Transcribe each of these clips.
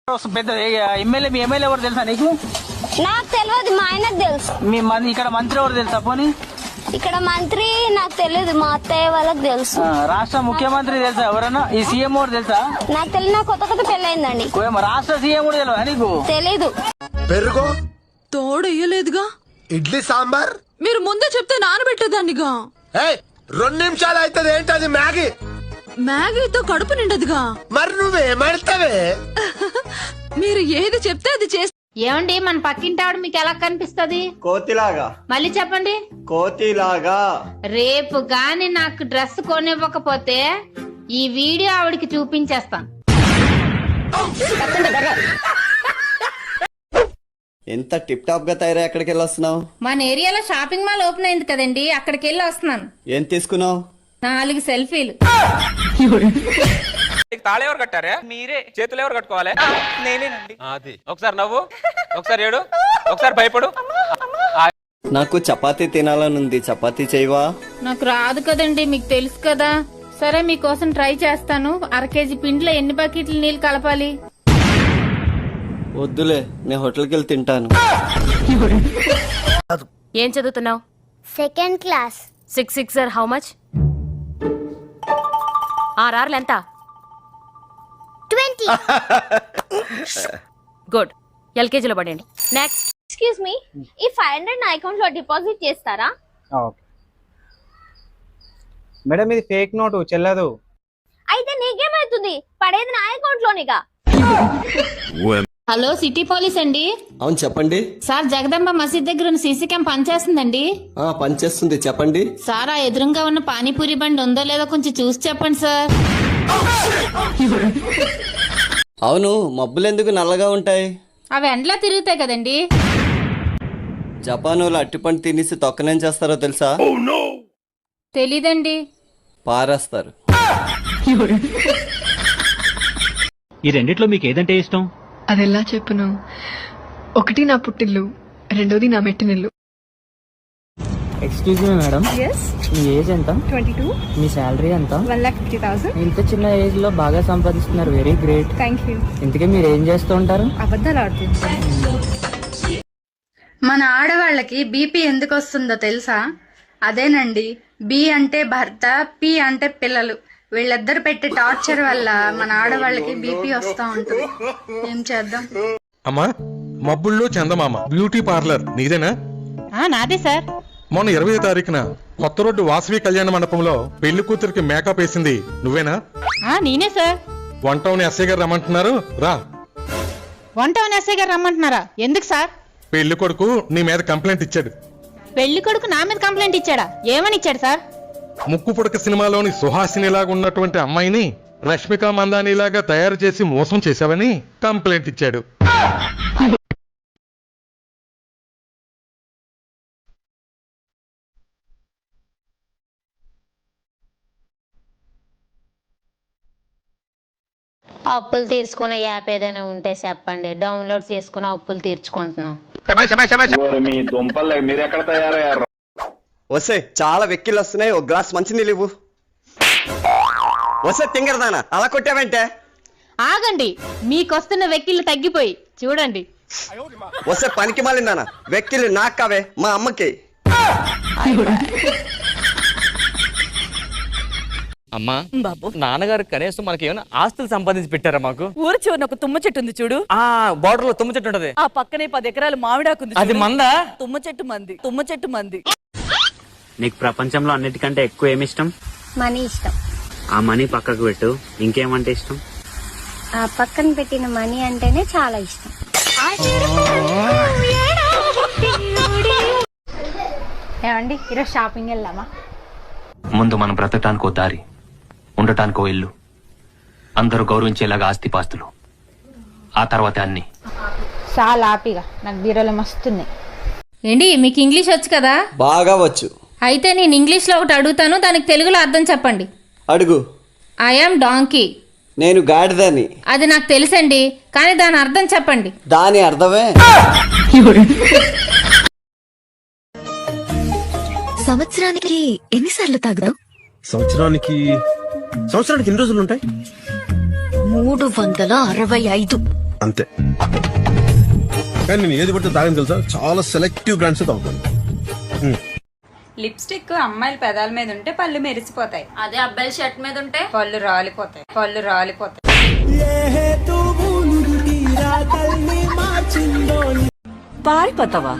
పెద్ద ఎమ్మెల్యే మీ ఎమ్మెల్యే ఎవరు తెలుసా నీకు? నాకు తెలియదు, మా ఆయనకు తెలుసు. మీ ఇక్కడ మంత్రి ఎవరు తెలుసా? పోనీ ఇక్కడ మంత్రి నాకు తెలియదు, మా అత్తయ్య వాళ్ళకి తెలుసు. రాష్ట్ర ముఖ్యమంత్రి తెలుసా ఎవరన్నా? ఈ సీఎం ఎవరు తెలుసా? నాకు తెలియదు, నాకు కొత్త కొత్త పెళ్ళయిందండి. రాష్ట్ర సీఎం కూడా తెలియదా నీకు? తెలీదు. పెరుగు తోడయ్యలేదుగా. ఇడ్లీ సాంబార్ మీరు ముందే చెప్తే నానబెట్టేదాన్నిగా. 2 నిమిషాలు అవుతుంది. ఏంటది? మ్యాగీ. మ్యాగీతో కడుపు నిండదుగా. మరి నువ్వేమడతావే? మీరు ఏది చెప్తే అది చేస్తా. ఏమండి, మన పక్కింటి ఆవిడ మీకు ఎలా కనిపిస్తది? కోతిలాగా. మళ్ళీ చెప్పండి. కోతిలాగా. రేపు గాని నాకు డ్రెస్ కొనివ్వకపోతే ఈ వీడియో ఆవిడకి చూపించేస్తాను. ఎంత టిప్ టాప్ గా తయారై ఎక్కడికి వెళ్ళి వస్తున్నావు? మన ఏరియాలో షాపింగ్ మాల్ ఓపెన్ అయింది కదండి, అక్కడికి వెళ్ళి వస్తున్నాను. ఏం తీసుకున్నావు? 4 సెల్ఫీలు. తాళి ఎవరు కట్టారా? మీరే. చేతులు ఎవరు కట్టుకోవాలి? నేనేనండి. అది ఒకసారి నవ్వు, ఒకసారి ఏడు, ఒకసారి భయపడు. నాకు చపాతీ తినాలనుంది, చపాతీ చేయవా? నాకు రాదు కదండి, మీకు తెలుసు కదా. సరే, మీకోసం ట్రై చేస్తాను. 1/2 కేజీ పిండిలో ఎన్ని బకెట్లు నీళ్ళు కలపాలి? వద్దులే, నేను హోటల్కి వెళ్ళి తింటాను. ఏం చదువుతున్నావు? 2nd class. 6 6 how much? 6 ఎంత? 20. గుడ్. ఎల్కేజీలో పడండి. నెక్స్ట్. ఎక్స్క్యూజ్ మీ, ఈ 500 నా అకౌంట్ లో డిపాజిట్ చేస్తారా? మేడం ఇది ఫేక్ నోటు, చెల్లదు. అయితే నీకేమైతుంది? పడేది నా అకౌంట్ లోనిగా. హలో, సిటీ పోలీస్ అండి. అవును, చెప్పండి సార్, జగదంబ మసీద్ దగ్గర ఉన్న సీసీ క్యామ్ పనిచేస్తుందండి. పనిచేస్తుంది, చెప్పండి. సార్, ఆ ఎదురుగా ఉన్న పానీపూరి బండి ఉందో లేదో కొంచెం చూసి చెప్పండి సార్. అవును, మబ్బులు ఎందుకు నల్లగా ఉంటాయి? అవి ఎండలా తిరుగుతాయి కదండి. జపాన్ వాళ్ళు అట్టిపండు తినేసి తొక్కనేం చేస్తారో తెలుసా? తెలీదండి. పారేస్తారు. ఈ రెండిట్లో మీకు ఏదంటే ఇష్టం? అదెలా చెప్పును? ఒకటి నా పుట్టిల్లు, రెండోది నా మెట్టినిల్లు. ఎక్స్క్యూజ్ మీ మేడం, మీ ఏజ్ ఎంత? 22. మీ శాలరీ ఎంత? 1,50,000. ఇంత చిన్న ఏజ్ లో బాగా సంపాదిస్తున్నారు, వెరీ గ్రేట్. Thank you. ఇంతకీ మీరు ఏం చేస్తూ ఉంటారు? అబద్ధాలు ఆడుతుంటాను. మన ఆడవాళ్ళకి బీపీ ఎందుకు వస్తుందో తెలుసా? అదేనండి, బి అంటే భర్త, పి అంటే పిల్లలు. వీళ్ళిద్దరు పెట్టే టార్చర్ వల్ల మన ఆడవాళ్ళకి బీపీ వస్తా ఉంటుంది. ఏం చేద్దాం? అమ్మా, మబ్బుల్లో చందమామ బ్యూటీ పార్లర్ నీదేనా? నాదే సార్. మొన్న 20వ తారీఖున కొత్త రోడ్డు వాసవి కళ్యాణ మండపంలో పెళ్లి కూతురికి మేకప్ వేసింది నువ్వేనా? నేనే సార్. 1 టౌన్ ఎస్ఐ గారు రమ్మంటున్నారు, రా. 1 టౌన్ ఎస్ఐ గారు రమ్మంటున్నారా? ఎందుకు సార్? పెళ్లి కొడుకు నీ మీద కంప్లైంట్ ఇచ్చాడు. పెళ్లి కొడుకు నా మీద కంప్లైంట్ ఇచ్చాడా? ఏమని ఇచ్చాడు సార్? ముక్కు పుడక సినిమాలోని సుహాసినిలాగా ఉన్నటువంటి అమ్మాయిని రష్మిక మందానిలాగా తయారు చేసి మోసం చేశావని కంప్లైంట్ ఇచ్చాడు. అప్పులు తీసుకునే యాప్ ఏదైనా ఉంటే చెప్పండి, డౌన్లోడ్ చేసుకుని అప్పులు తీర్చుకుంటున్నాం. వస్తే చాలా వెక్కిళ్ళు వస్తున్నాయి, ఒక గ్లాస్ మంచినీళ్ళు ఇవ్వు. వస్తే తింగరదానా అలా కొట్టావంటే? ఆగండి, మీకొస్తున్న వెక్కిళ్ళు తగ్గిపోయి చూడండి. వస్తే పనికి మాలిందానా, వెక్కిళ్ళు నాకు కావే, మా అమ్మకి. అమ్మా బాబు, నాన్నగారు కనీసం మనకి ఏమైనా ఆస్తులు సంపాదించి పెట్టారా? మాకు ఊరు చివరిన ఒక తుమ్మ చెట్టు ఉంది చూడు, బోర్డర్ లో తుమ్మ చెట్టు ఉంటది. ఆ పక్కనే 10 ఎకరాలు మామిడాకుంది. అది మందా? తుమ్మ చెట్టు మంది. నీకు ప్రపంచంలో అన్నిటికంటే ఎక్కువ ఏమిష్టం? మనీ ఇష్టం. ఆ మనీ పక్కకు పెట్టు, ఇంకేమంటే ఇష్టం? ఆ పక్కన పెట్టిన మనీ అంటేనే చాలా ఇష్టం. ఏమండి, ఈరోజు షాపింగ్ వెళ్దామా? ముందు మనం బ్రతకటానికో దారి, ఉండటానికో ఇల్లు, అందరూ గౌరవించేలాగా ఆస్తిపాస్తులు, ఆ తర్వాత అన్ని. చాలా హ్యాపీగా, నాకు బీరోలో మస్తున్నాయి. ఏంటి, మీకు ఇంగ్లీష్ వచ్చు కదా? బాగా వచ్చు. అయితే నేను ఇంగ్లీష్ లో ఒకటి అడుగుతాను, దానికి తెలుగులో అర్థం చెప్పండి. అడుగు. I am donkey. నేను గాడిదని. అది నాకు తెలుసండి, కానీ దాని అర్థం చెప్పండి. దాని అర్థమే? సంవత్సరానికి ఎన్నిసార్లు తాగుదాం? సంవత్సరానికి ఎన్ని రోజులు ఉంటాయి? 365. అంతే. కానీ నేను ఏది పడితే తాగని తెలుసా, చాలా సెలెక్టివ్ బ్రాండ్స్ తాగుతాను. లిప్స్టిక్ అమ్మాయిల పెదాల మీద ఉంటే పళ్ళు మెరిసిపోతాయి, అదే అబ్బాయి షర్ట్ మీద ఉంటే పళ్ళు రాలిపోతాయి. పారిపోతావా?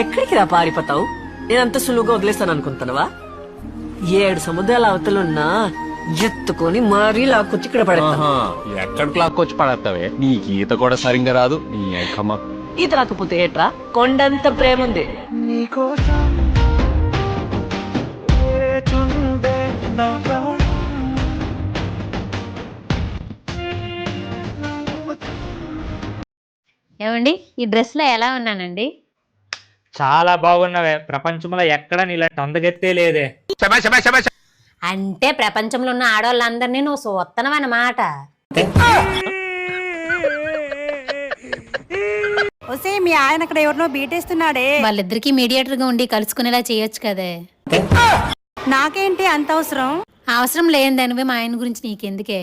ఎక్కడికి రా పారిపోతావు? నేనంత సులువుగా వదిలేస్తాను అనుకుంటున్నావా? 7 సముద్రాల అవతలున్నా ఎత్తుకొని మరీ లాక్కొచ్చి ఇక్కడ పడతా. ఎక్కడికి లాక్కొచ్చి పడతావే? నీకు ఈత కూడా సరిగ్గా రాదు. నీ ఐకమ్మ ఈత రాకపోతే ఏట్రా, కొండంత ప్రేమ ఉంది. ఏమండి, ఈ డ్రెస్ లో ఎలా ఉన్నానండి? చాలా బాగున్నావే. ప్రపంచంలో ఎక్కడ నీలాంటి అందగెత్తే లేదే. అంటే ప్రపంచంలో ఉన్న ఆడవాళ్ళందరినీ నువ్వు సొత్తనవన్నమాట. మీ ఆయన అక్కడ ఎవరినో బీటేస్తున్నాడే, వాళ్ళిద్దరికి మీడియేటర్ గా ఉండి కలుసుకునేలా చేయొచ్చు కదే. నాకేంటి అంత అవసరం? అవసరం లేనిదనివే మా ఆయన గురించి నీకెందుకే?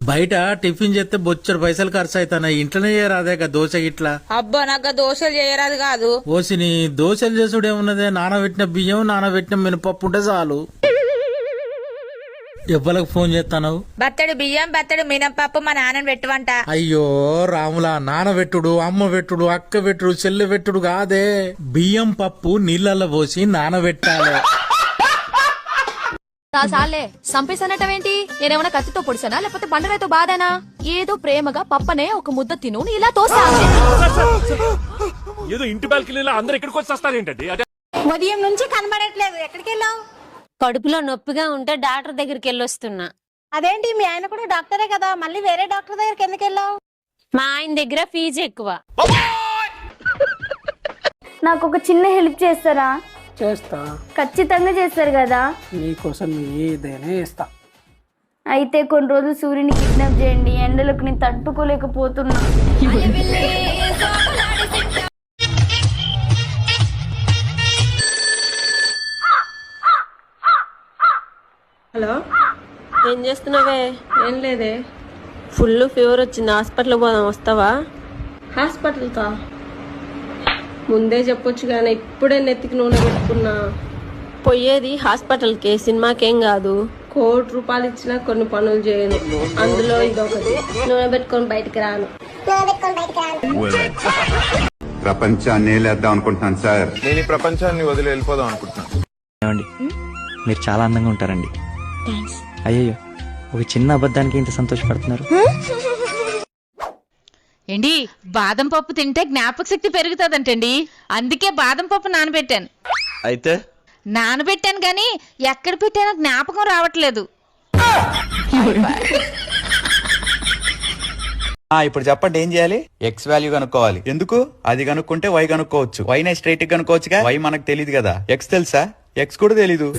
బయట టిఫిన్ చేస్తే బొచ్చరు పైసలు ఖర్చు అవుతాయి. ఇంట్లోనే చేయరాదే దోశ ఇట్లా. అబ్బా, నాకు దోశలు చేయరాదు కాదు. ఓసిని దోశలు చేసుడు ఏమున్నదే? నానబెట్టిన బియ్యం, నానబెట్టిన మినపప్పు ఉంటే చాలు. ఎవ్వలకు ఫోన్ చేస్తాను? బత్తడి బియ్యం, బత్తడి మినపప్పు మా నాన్న పెట్టువంట. అయ్యో రాములా, నానబెట్టుడు, అమ్మ పెట్టుడు, అక్క పెట్టుడు, చెల్లె పెట్టుడు కాదే. బియ్యం పప్పు నీళ్ళల్లో పోసి నానబెట్టాలి. సాలే సంపేసనటవేంటి? నేనేమన్నా కత్తితో పొడిసానా లేకపోతే బండరాయితో బాధానా? ఏదో ప్రేమగా పప్పనే ఒక ముద్ద తిను, ఇలా తోసా. ఏదో ఇంటి బాల్కనీలో అందరు ఇక్కడికి వచ్చి వస్తారేంటండి? ఉదయం నుంచి కనబడట్లేదు, ఎక్కడికి వెళ్ళావు? కడుపులో నొప్పిగా ఉంటే డాక్టర్ దగ్గరికి వెళ్ళొస్తున్నా. అదేంటి, మీ ఆయన కూడా డాక్టరే కదా, మళ్ళీ వేరే డాక్టర్ దగ్గరికి ఎందుకు వెళ్ళావు? మా ఆయన దగ్గర ఫీజు ఎక్కువ. నాకు ఒక చిన్న హెల్ప్ చేస్తారా? చేస్తా. ఖచ్చితంగా చేస్తారు కదా. నీకోసం ఏదైనా చేస్తా. అయితే కొన్ని రోజులు సూర్యుని కిడ్నాప్ చేయండి, ఎండలకు నేను తట్టుకోలేకపోతున్నా. హలో, ఏం చేస్తున్నావే? ఏం లేదే. ఫుల్ ఫీవర్ వచ్చింది, హాస్పిటల్ పోదాం, వస్తావా? హాస్పిటల్కా? ముందే చెప్పొచ్చు కానీ ఇప్పుడే నెత్తికి నూనె పెట్టుకున్నా. పోయేది హాస్పిటల్కి, సినిమాకేం కాదు. ₹1,00,00,000 ఇచ్చినా కొన్ని పనులు చేయను, అందులో ఇదొకటి. నూనె పెట్టుకొని బయటికి రాను. ప్రపంచాన్ని లేద్దాం అనుకుంటున్నాను సార్. నేను ఈ ప్రపంచాన్ని వదిలి వెళ్ళిపోదాం అనుకుంటున్నాను. మీరు చాలా అందంగా ఉంటారండి. అయ్యో, ఒక చిన్న అబద్ధానికి ఇంత సంతోషపడుతున్నారు. ఏంటి, బాదం పప్పు తింటే జ్ఞాపక శక్తి పెరుగుతుందంటండి, అందుకే బాదం పప్పు నానబెట్టాను. అయితే నానబెట్టాను గాని ఎక్కడ పెట్టానో జ్ఞాపకం రావట్లేదు. ఇప్పుడు చెప్పండి, ఏం చేయాలి? ఎక్స్ వాల్యూ కనుక్కోవాలి. ఎందుకు? అది కనుక్కుంటే వై కనుక్కోవచ్చు. వైనే స్ట్రైట్ కనుక్కోవచ్చుగా. వై మనకు తెలియదు కదా. ఎక్స్ తెలుసా? ఎక్స్ కూడా తెలీదు.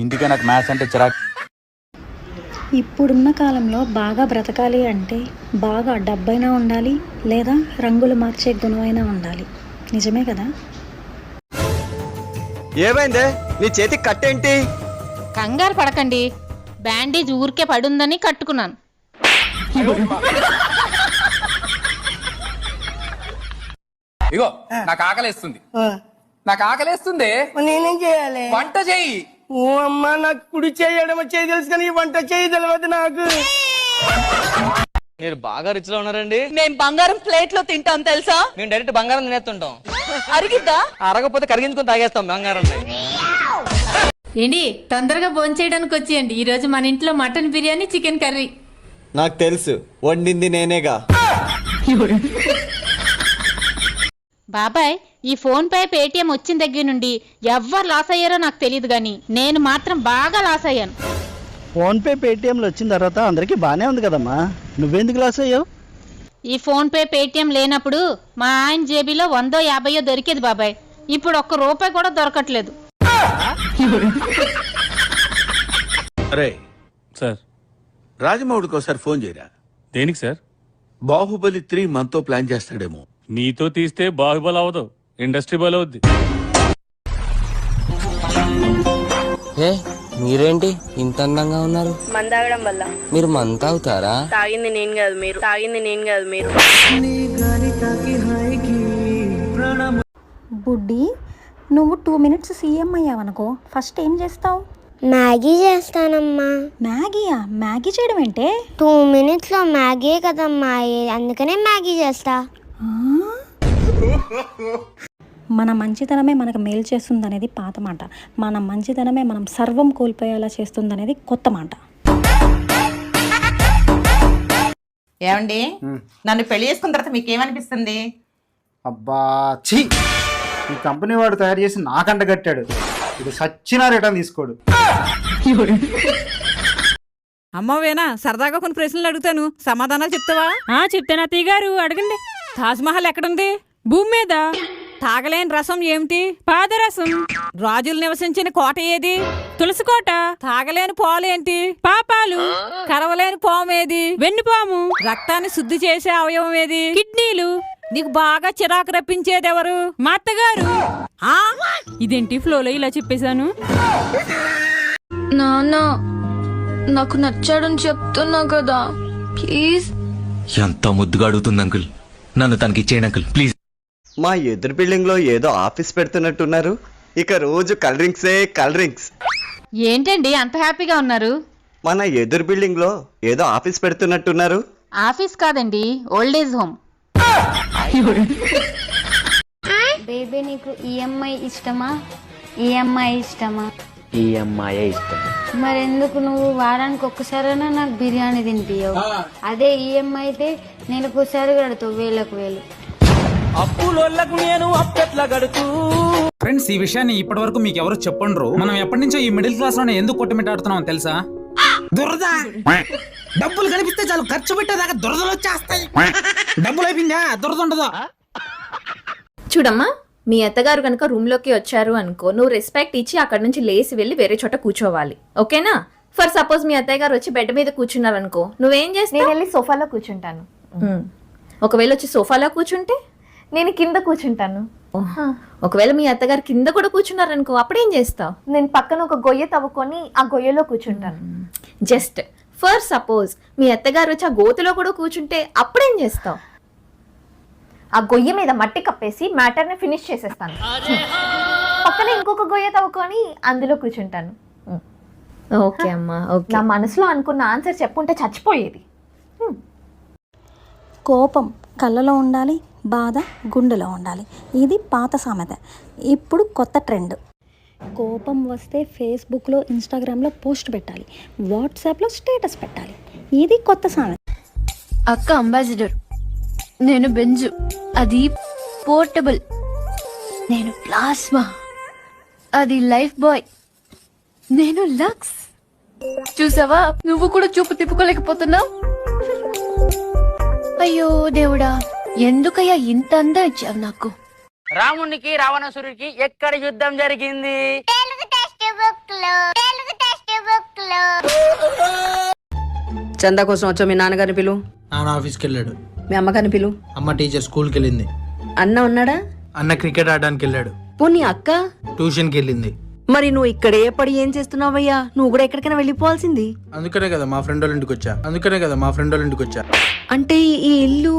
ఇందుకే నాకు మ్యాథ్స్ అంటే చిరాకు. ఇప్పుడున్న కాలంలో బాగా బ్రతకాలి అంటే బాగా డబ్బైనా ఉండాలి, లేదా రంగులు మార్చే గుణమైనా ఉండాలి. నిజమే కదా? ఏమైందే? నీ చేతికి కట్టేంటి? కంగారు పడకండి, బ్యాండేజ్ ఊరికే పడుందని కట్టుకున్నాను. ఇగో నాకు ఆకలేస్తుంది, నేనేం చేయాలి? వంట చెయ్యి. ఓ అమ్మ, నాకు కుడి చేయడం చేయి తెలుసు కానీ ఈ వంట చేయి తెలియదు నాకు. మీరు బాగా రిచ్ లో ఉన్నారండి. మేము బంగారం ప్లేట్ లో తింటాం తెలుసా? మేము డైరెక్ట్ బంగారం తినేస్తుంటాం. అరిగిద్దా? అరగపోతే కరిగించుకొని తాగేస్తాం బంగారం. ఏంటి, తొందరగా భోంచేయడానికి వచ్చేయండి. ఈ రోజు మన ఇంట్లో మటన్ బిర్యానీ, చికెన్ కర్రీ. నాకు తెలుసు, వండింది నేనేగా. బాబాయ్, ఈ ఫోన్ పే, పేటిఎం వచ్చిన దగ్గర నుండి ఎవ్వరు లాస్ అయ్యారో నాకు తెలియదు గాని నేను మాత్రం బాగా లాస్ అయ్యాను. ఫోన్ పే, పేటిఎంలు వచ్చిన తర్వాత అందరికి బానే ఉంది కదమ్మా, నువ్వెందుకు లాస్ అయ్యావు? ఈ ఫోన్ పే, పేటిఎం లేనప్పుడు మా ఆయన జేబీలో 100-50 దొరికేది బాబాయ్. ఇప్పుడు ₹1 కూడా దొరకట్లేదు. అరే సార్, రాజమౌళికి ఒకసారి ఫోన్ చేయరా. దేనికి సార్? బాహుబలి 3 మనతో ప్లాన్ చేస్తాడేమో. నీతో తీస్తే బాహుబలి అవదు, ఇండస్ట్రీ బలి అవుద్ది. మీరేంటి ఇంత అందంగా ఉన్నారు? మందాగడం వల్ల. మీరు మంత అవుతారా? తాగింది నేను కాదు మీరు. బుడ్డి, నువ్వు 2 minutes సీఎం అయ్యావనుకో, ఫస్ట్ ఏం చేస్తావు? మ్యాగీ చేస్తానమ్మా. మ్యాగీయా? మ్యాగీ చేయడం ఏంటే? 2 minutes లో మ్యాగీ కదమ్మా, అందుకనే మ్యాగీ చేస్తా. మన మంచితనమే మనకు మేలు చేస్తుంది అనేది పాత మాట, మన మంచితనమే మనం సర్వం కోల్పోయేలా చేస్తుంది అనేది కొత్త మాట. ఏమండి, నన్ను పెళ్లి చేసుకున్న తర్వాత మీకేమనిపిస్తుంది? అబ్బా ఛీ, ఈ కంపెనీ వాడు తయారు చేసి నాకంట కట్టాడు, ఇది సచ్చినా రిటర్న్ తీసుకోడు. అమ్మవేనా, సరదాగా కొన్ని ప్రశ్నలు అడుగుతాను, సమాధానాలు చెప్తావా? చెప్తాను అత్తయ్య గారు, అడగండి. తాజ్మహల్ ఎక్కడుంది? భూమి మీద. తాగలేని రసం ఏమిటి? పాదరసం. రాజులు నివసించిన కోట ఏది? తులసి కోట. తాగలేని పాలు ఏంటి? పాపాలు. కరవలేని పాము ఏది? వెన్నుపాము. రక్తాన్ని శుద్ధి చేసే అవయవం ఏది? కిడ్నీలు. నీకు బాగా చిరాకు రప్పించేది ఎవరు? మా అత్తగారు. ఇదేంటి ఫ్లోలో ఇలా చెప్పేశాను? నాన్న, నాకు నచ్చాడని చెప్తున్నా కదా, ప్లీజ్. ఎంత ముద్దుగా అడుగుతుంది అంకుల్, నన్ను తనకి ఇచ్చేయండి అంకుల్ ప్లీజ్. మా ఎదురు బిల్డింగ్ లో ఏదో ఆఫీస్ పెడుతున్నట్టున్నారు, ఇక రోజు కలర్ డ్రింక్స్. ఏంటండి అంత హ్యాపీగా ఉన్నారు? మన ఎదురు బిల్డింగ్ లో ఏదో ఆఫీస్ పెడుతున్నట్టున్నారు. ఆఫీస్ కాదండి, ఓల్డ్ ఏజ్ హోమ్. బేబీ, నీకు ఈఎంఐ ఇష్టమా? ఈఎంఐ ఇష్టమా? ఈఎంఐ ఇష్టం. మరెందుకు నువ్వు వారానికి ఒక్కసారైనా నాకు బిర్యానీ తినిపించవు? అదే ఈఎంఐ అయితే నెలకు ఒకసారి కడతావు, వేలకు వేలు. ఫ్రెండ్స్, ఈ విషయాన్ని ఇప్పటి వరకు మీకు ఎవరు చెప్పండ్రు. మనం ఎప్పటి నుంచో ఈ మిడిల్ క్లాస్ లోనే ఎందుకు కొట్టుమిట్టాడుతున్నాం తెలుసా? దురద. డబ్బులు కనిపిస్తే చాలు ఖర్చు పెట్టేదాకా దురదలు వచ్చేస్తాయి. డబ్బులు అయిపోయిందా దురద ఉండదు. చూడమ్మా, మీ అత్తగారు కనుక రూమ్ లోకి వచ్చారు అనుకో, నువ్వు రెస్పెక్ట్ ఇచ్చి అక్కడ నుంచి లేసి వెళ్ళి వేరే చోట కూర్చోవాలి, ఓకేనా? ఫర్ సపోజ్ మీ అత్తయ్య గారు వచ్చి బెడ్ మీద కూర్చున్నారు అనుకో, నువ్వేం చేస్తావు? నేను వెళ్ళి సోఫాలో కూర్చుంటాను. ఒకవేళ వచ్చి సోఫాలో కూర్చుంటే నేను కింద కూర్చుంటాను. ఒకవేళ మీ అత్తగారు కింద కూడా కూర్చున్నారు అనుకో, అప్పుడేం చేస్తావు? నేను పక్కన ఒక గొయ్య తవ్వుకొని ఆ గొయ్యలో కూర్చుంటాను. జస్ట్ ఫర్ సపోజ్ మీ అత్తగారు వచ్చి ఆ గోతులో కూడా కూర్చుంటే అప్పుడేం చేస్తావు? ఆ గొయ్య మీద మట్టి కప్పేసి మ్యాటర్ ని ఫినిష్ చేసేస్తాను. పక్కన ఇంకొక గొయ్య తవ్వుకొని అందులో కూర్చుంటాను. ఓకే అమ్మా, ఓకే. నా మనసులో అనుకున్న ఆన్సర్ చెప్పుంటే చచ్చిపోయేది. కోపం కళ్ళలో ఉండాలి, బాధ గుండెలో ఉండాలి. ఇది పాత సామెత. ఇప్పుడు కొత్త ట్రెండ్. కోపం వస్తే ఫేస్బుక్లో, ఇన్స్టాగ్రామ్లో పోస్ట్ పెట్టాలి, వాట్సాప్లో స్టేటస్ పెట్టాలి. ఇది కొత్త సామెత. అక్క అంబాసిడర్, నేను బెంజు, అది పోర్టబుల్. నేను ప్లాస్మా, అది లైఫ్ బాయ్. నేను లక్స్. చూసావా, నువ్వు కూడా చూపు తిప్పుకోలేకపోతున్నావు. అయ్యో దేవుడా, ఎందుకయ్యా ఇంత అందం ఇచ్చావు నాకు? రామునికి రావణాసురుడికి ఎక్కడ యుద్ధం జరిగింది? చందా కోసం వచ్చా మీ నాన్నగారిని పిలు. నాన్న ఆఫీస్కి వెళ్ళాడు. మీ అమ్మగారిని పిలు. అమ్మ టీచర్ స్కూల్కి వెళ్ళింది. అన్న ఉన్నాడా? అన్న క్రికెట్ ఆడడానికి వెళ్ళాడు. పోనీ అక్క? ట్యూషన్కి వెళ్ళింది. మరి నువ్వు ఇక్కడే పడి ఏం చేస్తున్నావయ్యా? నువ్వు కూడా ఎక్కడికైనా వెళ్ళిపోవాల్సింది. అందుకనే కదా మా ఫ్రెండ్ వాళ్ళ ఇంటికి వచ్చా. అంటే ఈ ఇల్లు